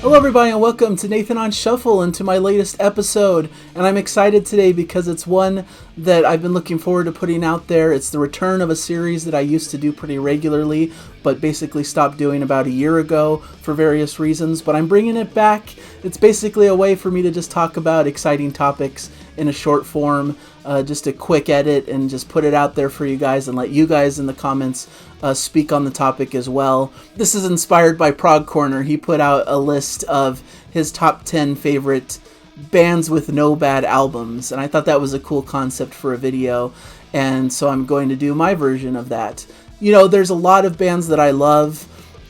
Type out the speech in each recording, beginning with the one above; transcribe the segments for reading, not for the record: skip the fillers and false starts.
Hello everybody and welcome to Nathan on Shuffle and to my latest episode. And I'm excited today because it's one that I've been looking forward to putting out there. It's the return of a series that I used to do pretty regularly, but basically stopped doing about a year ago for various reasons. But I'm bringing it back. It's basically a way for me to just talk about exciting topics in a short form, just a quick edit, and just put it out there for you guys and let you guys in the comments speak on the topic as well. This is inspired by Prog Corner. He put out a list of his top 10 favorite bands with no bad albums, and I thought that was a cool concept for a video, and so I'm going to do my version of that. You know, there's a lot of bands that I love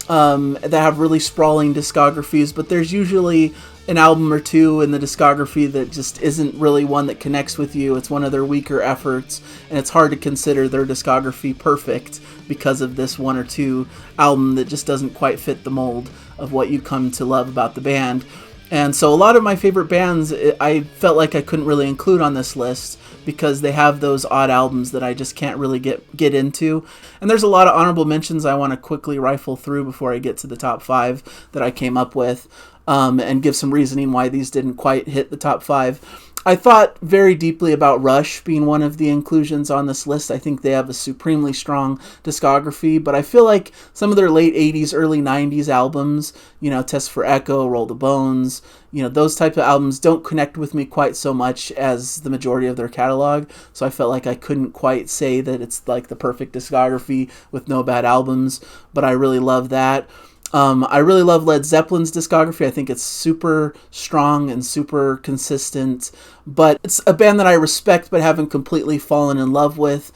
that have really sprawling discographies, but there's usually an album or two in the discography that just isn't really one that connects with you. It's one of their weaker efforts, and it's hard to consider their discography perfect because of this one or two album that just doesn't quite fit the mold of what you come to love about the band. And so a lot of my favorite bands, I felt like I couldn't really include on this list because they have those odd albums that I just can't really get into. And there's a lot of honorable mentions I want to quickly rifle through before I get to the top 5 that I came up with, and give some reasoning why these didn't quite hit the top 5. I thought very deeply about Rush being one of the inclusions on this list. I think they have a supremely strong discography, but I feel like some of their late 80s, early 90s albums, you know, Test for Echo, Roll the Bones, you know, those type of albums don't connect with me quite so much as the majority of their catalog, so I felt like I couldn't quite say that it's like the perfect discography with no bad albums, but I really love that. I really love Led Zeppelin's discography. I think it's super strong and super consistent, but it's a band that I respect but haven't completely fallen in love with,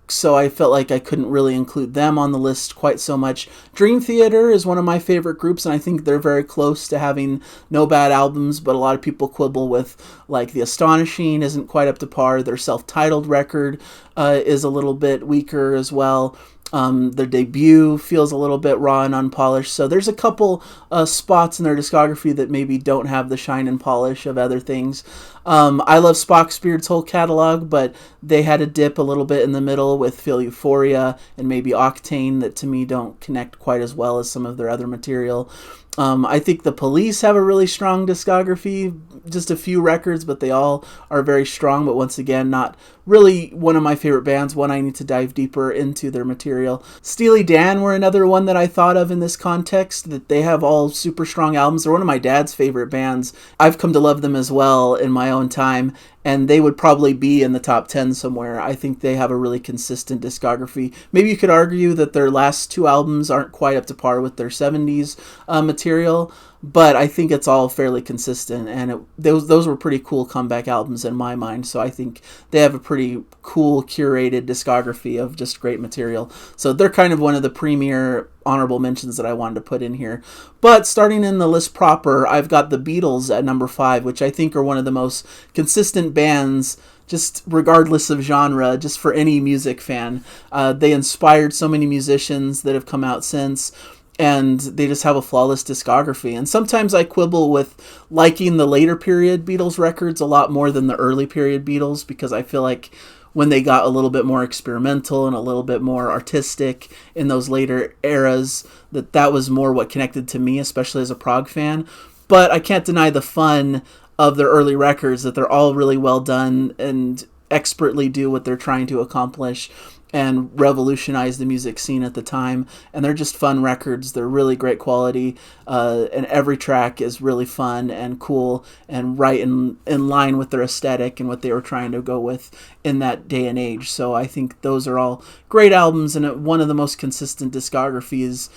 so I felt like I couldn't really include them on the list quite so much. Dream Theater is one of my favorite groups, and I think they're very close to having no bad albums, but a lot of people quibble with, like, The Astonishing isn't quite up to par. Their self-titled record is a little bit weaker as well. Their debut feels a little bit raw and unpolished, so there's a couple spots in their discography that maybe don't have the shine and polish of other things. I love Spock's Beard's whole catalog, but they had a dip a little bit in the middle with Feel Euphoria and maybe Octane that to me don't connect quite as well as some of their other material. I think the Police have a really strong discography, just a few records, but they all are very strong, but once again, not really one of my favorite bands, one I need to dive deeper into their material. Steely Dan were another one that I thought of in this context, that they have all super strong albums. They're one of my dad's favorite bands. I've come to love them as well in my own time, and they would probably be in the top 10 somewhere. I think they have a really consistent discography. Maybe you could argue that their last 2 albums aren't quite up to par with their 70s material, but I think it's all fairly consistent, and those were pretty cool comeback albums in my mind, so I think they have a pretty cool curated discography of just great material. So they're kind of one of the premier honorable mentions that I wanted to put in here. But starting in the list proper, I've got the Beatles at number 5, which I think are one of the most consistent bands, just regardless of genre, just for any music fan. They inspired so many musicians that have come out since, and they just have a flawless discography. And sometimes I quibble with liking the later period Beatles records a lot more than the early period Beatles, because I feel like when they got a little bit more experimental and a little bit more artistic in those later eras, that was more what connected to me, especially as a prog fan. But I can't deny the fun of their early records, that they're all really well done and expertly do what they're trying to accomplish and revolutionize the music scene at the time. And they're just fun records. They're really great quality, and every track is really fun and cool and right in line with their aesthetic and what they were trying to go with in that day and age. So I think those are all great albums and one of the most consistent discographies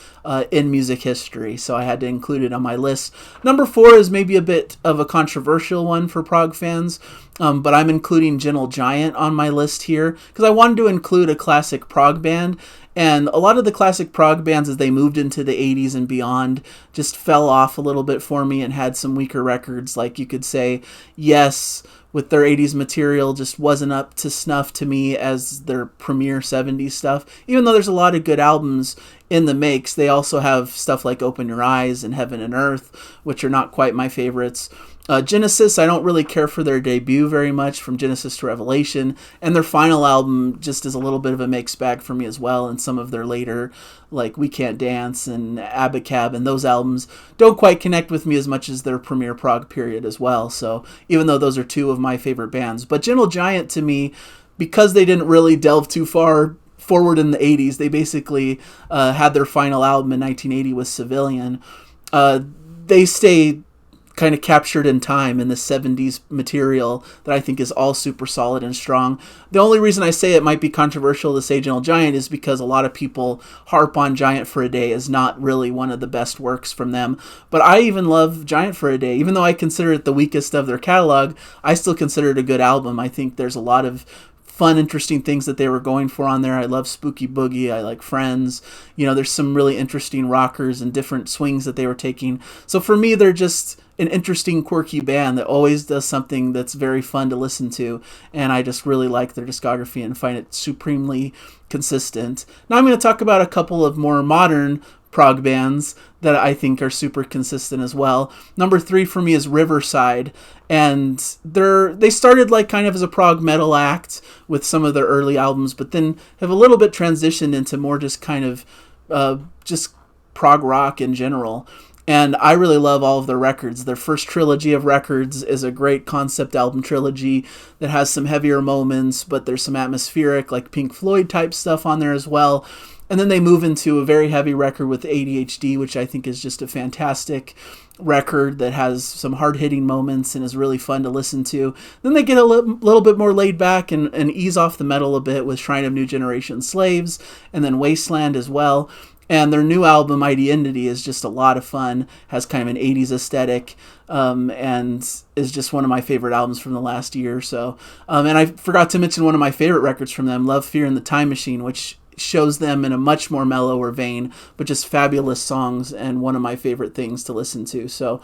in music history, so I had to include it on my list. Number 4 is maybe a bit of a controversial one for prog fans, but I'm including Jangle Giant on my list here because I wanted to include a classic prog band. And a lot of the classic prog bands, as they moved into the 80s and beyond, just fell off a little bit for me and had some weaker records. Like you could say, Yes, with their 80s material, just wasn't up to snuff to me as their premier 70s stuff. Even though there's a lot of good albums in the makes, they also have stuff like Open Your Eyes and Heaven and Earth, which are not quite my favorites. Genesis, I don't really care for their debut very much, From Genesis to Revelation, and their final album just is a little bit of a mixed bag for me as well, and some of their later, like We Can't Dance and Abacab, and those albums don't quite connect with me as much as their premiere prog period as well. So even though those are two of my favorite bands, but Jangle Giant to me, because they didn't really delve too far forward in the 80s, they basically had their final album in 1980 with Civilian. They stay kind of captured in time in the 70s material that I think is all super solid and strong. The only reason I say it might be controversial to say Jangle Giant is because a lot of people harp on Giant for a Day as not really one of the best works from them. But I even love Giant for a Day. Even though I consider it the weakest of their catalog, I still consider it a good album. I think there's a lot of fun, interesting things that they were going for on there. I love Spooky Boogie. I like Friends. There's some really interesting rockers and different swings that they were taking. So for me, they're just an interesting, quirky band that always does something that's very fun to listen to. And I just really like their discography and find it supremely consistent. Now I'm going to talk about a couple of more modern prog bands that I think are super consistent as well. Number 3 for me is Riverside, and they started like kind of as a prog metal act with some of their early albums, but then have a little bit transitioned into more just kind of just prog rock in general. And I really love all of their records. Their first trilogy of records is a great concept album trilogy that has some heavier moments, but there's some atmospheric, like Pink Floyd type stuff on there as well. And then they move into a very heavy record with ADHD, which I think is just a fantastic record that has some hard-hitting moments and is really fun to listen to. Then they get a little bit more laid back and ease off the metal a bit with Shrine of New Generation Slaves, and then Wasteland as well. And their new album, Identity, is just a lot of fun, has kind of an 80s aesthetic, and is just one of my favorite albums from the last year or so. And I forgot to mention one of my favorite records from them, Love, Fear, and the Time Machine, which shows them in a much more mellower vein, but just fabulous songs and one of my favorite things to listen to. So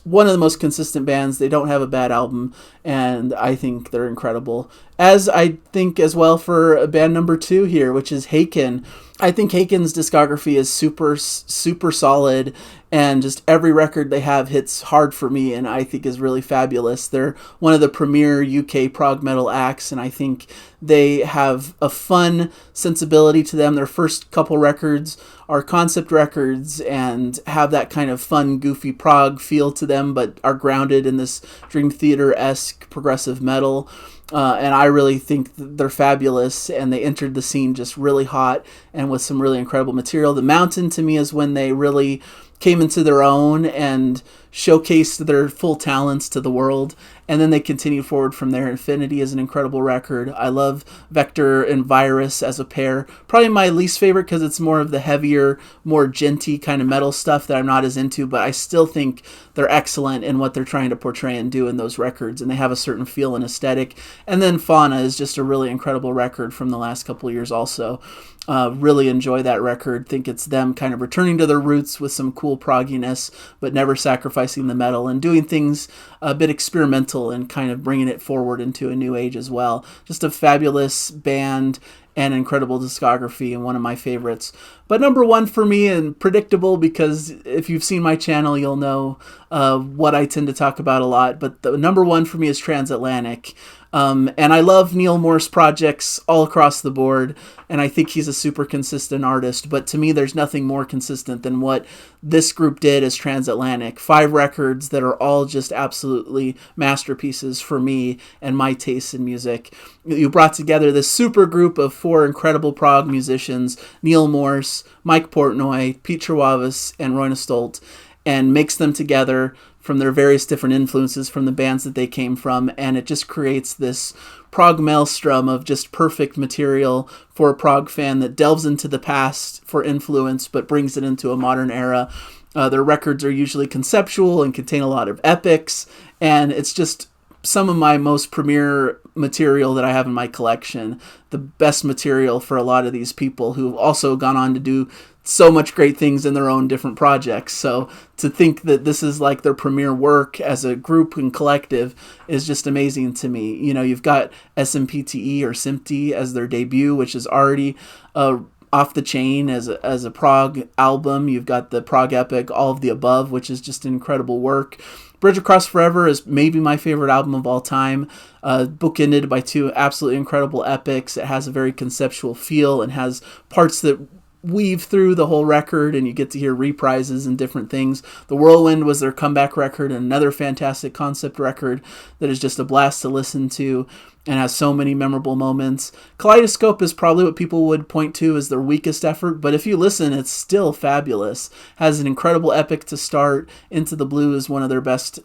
one of the most consistent bands. They don't have a bad album, and I think they're incredible. As I think as well for band number 2 here, which is Haken. I think Haken's discography is super, super solid, and just every record they have hits hard for me, and I think is really fabulous. They're one of the premier UK prog metal acts, and I think they have a fun sensibility to them. Their first couple records are concept records and have that kind of fun, goofy prog feel to them, but are grounded in this Dream Theater-esque progressive metal. And I really think they're fabulous, and they entered the scene just really hot and with some really incredible material. The Mountain, to me, is when they really came into their own and showcased their full talents to the world, and then they continued forward from there. Infinity is an incredible record. I love Vector and Virus as a pair. Probably my least favorite because it's more of the heavier, more djenty kind of metal stuff that I'm not as into, but I still think they're excellent in what they're trying to portray and do in those records, and they have a certain feel and aesthetic. And then Fauna is just a really incredible record from the last couple of years also. Really enjoy that record. Think it's them kind of returning to their roots with some cool progginess, but never sacrificing the metal, and doing things a bit experimental and kind of bringing it forward into a new age as well. Just a fabulous band and incredible discography, and one of my favorites. But number 1 for me, and predictable because if you've seen my channel, you'll know what I tend to talk about a lot. But the number 1 for me is Transatlantic. And I love Neil Moore's projects all across the board, and I think he's a super consistent artist. But to me, there's nothing more consistent than what this group did as Transatlantic. 5 records that are all just absolutely masterpieces for me and my taste in music. You brought together this super group of 4 incredible prog musicians, Neil Morse, Mike Portnoy, Pete Trewavas, and Roy Stolt, and mix them together from their various different influences from the bands that they came from, and it just creates this prog maelstrom of just perfect material for a prog fan that delves into the past for influence but brings it into a modern era. Their records are usually conceptual and contain a lot of epics, and it's just some of my most premier material that I have in my collection. The best material for a lot of these people who've also gone on to do so much great things in their own different projects. So to think that this is like their premier work as a group and collective is just amazing to me. You've got SMPTE or SMPTE as their debut, which is already off the chain as a prog album. You've got the prog epic All of the Above, which is just an incredible work. Bridge Across Forever is maybe my favorite album of all time, bookended by two absolutely incredible epics. It has a very conceptual feel and has parts that weave through the whole record, and you get to hear reprises and different things. The Whirlwind was their comeback record, and another fantastic concept record that is just a blast to listen to and has so many memorable moments. Kaleidoscope is probably what people would point to as their weakest effort, but if you listen, it's still fabulous. Has an incredible epic to start. Into the Blue is one of their best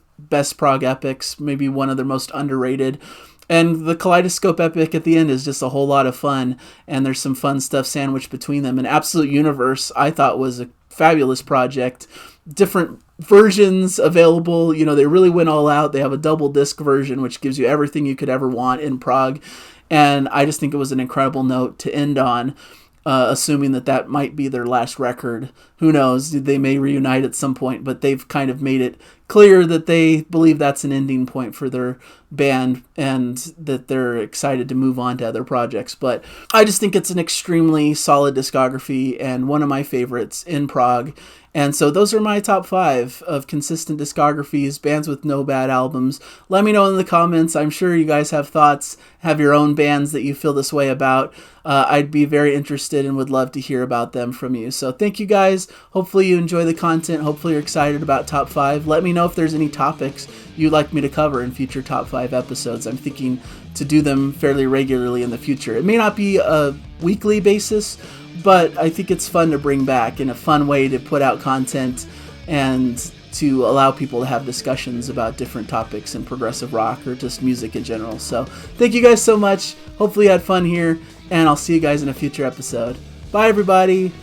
prog epics, maybe one of their most underrated. And the Kaleidoscope epic at the end is just a whole lot of fun, and there's some fun stuff sandwiched between them. And Absolute Universe, I thought, was a fabulous project. Different versions available. They really went all out. They have a double disc version, which gives you everything you could ever want in prog. And I just think it was an incredible note to end on, assuming that might be their last record. Who knows? They may reunite at some point, but they've kind of made it clear that they believe that's an ending point for their band and that they're excited to move on to other projects. But I just think it's an extremely solid discography and one of my favorites in prog. And so those are my top 5 of consistent discographies, bands with no bad albums. Let me know in the comments. I'm sure you guys have thoughts, have your own bands that you feel this way about. I'd be very interested and would love to hear about them from you. So thank you guys. Hopefully you enjoy the content. Hopefully you're excited about top 5. Let me know if there's any topics you'd like me to cover in future top 5 episodes. I'm thinking to do them fairly regularly in the future. It may not be a weekly basis, but I think it's fun to bring back and a fun way to put out content and to allow people to have discussions about different topics in progressive rock or just music in general. So thank you guys so much. Hopefully you had fun here, and I'll see you guys in a future episode. Bye, everybody.